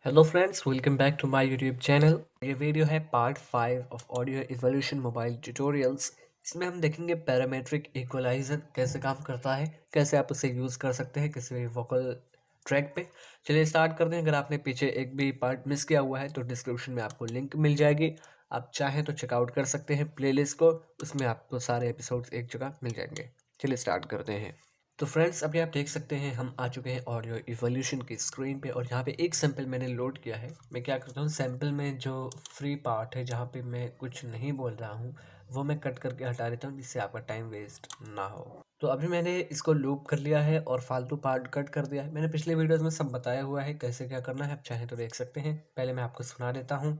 Hello friends, welcome back to my YouTube channel. ये video है part 5 of audio evolution mobile tutorials. इसमें हम देखेंगे पैरामेट्रिक इक्वलाइजर कैसे काम करता है, कैसे आप उसे यूज़ कर सकते हैं किसी भी वोकल ट्रैक पे। चलिए स्टार्ट करते हैं। अगर आपने पीछे एक भी पार्ट मिस किया हुआ है तो डिस्क्रिप्शन में आपको लिंक मिल जाएगी, आप चाहें तो चेकआउट कर सकते हैं प्लेलिस्ट को, उसमें आपको सारे एपिसोड्स एक जगह मिल जाएंगे। चलिए स्टार्ट करते हैं। तो फ्रेंड्स, अभी आप देख सकते हैं हम आ चुके हैं ऑडियो इवोल्यूशन की स्क्रीन पे और यहाँ पे एक सैंपल मैंने लोड किया है। मैं क्या करता हूँ, सैंपल में जो फ्री पार्ट है जहाँ पे मैं कुछ नहीं बोल रहा हूँ वो मैं कट करके हटा देता हूँ, जिससे आपका टाइम वेस्ट ना हो। तो अभी मैंने इसको लूप कर लिया है और फालतू पार्ट कट कर दिया है। मैंने पिछले वीडियोस में सब बताया हुआ है कैसे क्या करना है, आप चाहें तो देख सकते हैं। पहले मैं आपको सुना देता हूँ।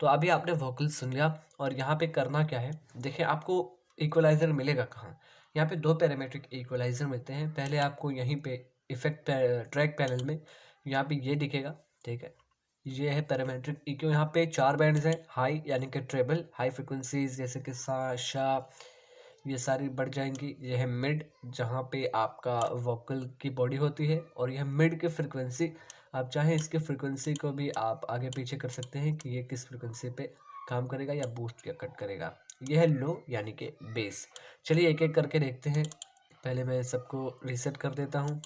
तो अभी आपने वोकल सुन लिया और यहाँ पे करना क्या है, देखिए आपको इक्वलाइज़र मिलेगा कहाँ। यहाँ पे दो पैरामेट्रिक इक्वलाइज़र मिलते हैं। पहले आपको यहीं पे इफेक्ट ट्रैक पैनल में यहाँ पे ये दिखेगा, ठीक है। ये है पैरामेट्रिक इक्यू। यहाँ पे 4 बैंड्स हैं, हाई यानी कि ट्रेबल हाई फ्रिक्वेंसीज जैसे कि सा शा, ये सारी बढ़ जाएंगी। ये है मिड, जहाँ पे आपका वोकल की बॉडी होती है, और यह मिड की फ्रिक्वेंसी। आप चाहें इसके फ्रिक्वेंसी को भी आप आगे पीछे कर सकते हैं कि ये किस फ्रिक्वेंसी पे काम करेगा या बूस्ट या कट करेगा। यह है लो यानी कि बेस। चलिए एक एक करके देखते हैं। पहले मैं सबको रीसेट कर देता हूँ।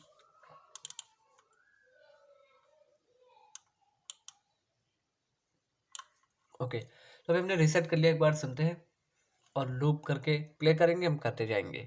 ओके, तो अभी हमने रीसेट कर लिया। एक बार सुनते हैं और लूप करके प्ले करेंगे, हम करते जाएंगे।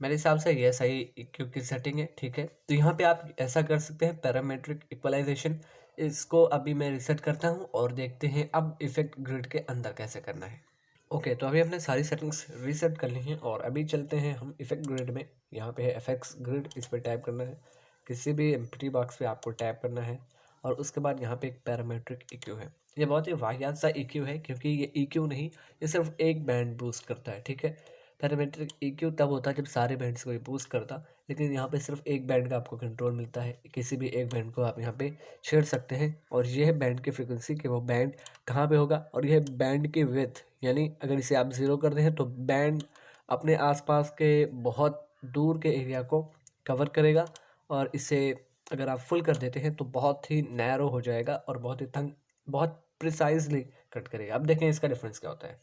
मेरे हिसाब से ये सही इक्यू की सेटिंग है, ठीक है। तो यहाँ पे आप ऐसा कर सकते हैं पैरामेट्रिक इक्वलाइजेशन। इसको अभी मैं रीसेट करता हूँ और देखते हैं अब इफेक्ट ग्रिड के अंदर कैसे करना है। ओके, तो अभी हमने सारी सेटिंग्स रीसेट कर ली हैं और अभी चलते हैं हम इफेक्ट ग्रिड में। यहाँ पे है एफएक्स ग्रिड, इस पर टैप करना है। किसी भी एम्प्टी बॉक्स पे आपको टैप करना है और उसके बाद यहाँ पे एक पैरामेट्रिक इक्यू है। ये बहुत ही वाहियात सा इक्यू है क्योंकि ये इक्यू नहीं, ये सिर्फ एक बैंड बूस्ट करता है, ठीक है। पैरामेट्रिक इक्यू तब होता है जब सारे बैंड्स को ये बूस्ट करता, लेकिन यहाँ पे सिर्फ एक बैंड का आपको कंट्रोल मिलता है। किसी भी एक बैंड को आप यहाँ पे छेड़ सकते हैं और यह है बैंड की फ्रिक्वेंसी कि वो बैंड कहाँ पे होगा, और यह बैंड की विड्थ, यानी अगर इसे आप 0 कर दें तो बैंड अपने आसपास के बहुत दूर के एरिया को कवर करेगा, और इसे अगर आप फुल कर देते हैं तो बहुत ही नैरो हो जाएगा और बहुत ही तंग, बहुत प्रिसाइजली कट करेगा। अब देखें इसका डिफरेंस क्या होता है।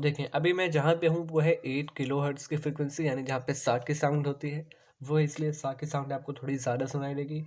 देखें अभी मैं जहाँ पे हूँ वो है 8 किलोहर्ट्ज़ की फ्रिक्वेंसी, यानी जहाँ पे सा की साउंड होती है वो, इसलिए सा की साउंड आपको थोड़ी ज़्यादा सुनाई देगी।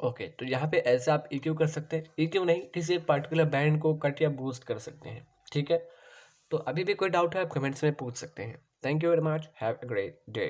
ओके, तो यहाँ पे ऐसे आप EQ कर सकते हैं, EQ नहीं किसी एक पर्टिकुलर बैंड को कट या बूस्ट कर सकते हैं, ठीक है। तो अभी भी कोई डाउट है आप कमेंट्स में पूछ सकते हैं। Thank you very much, have a great day.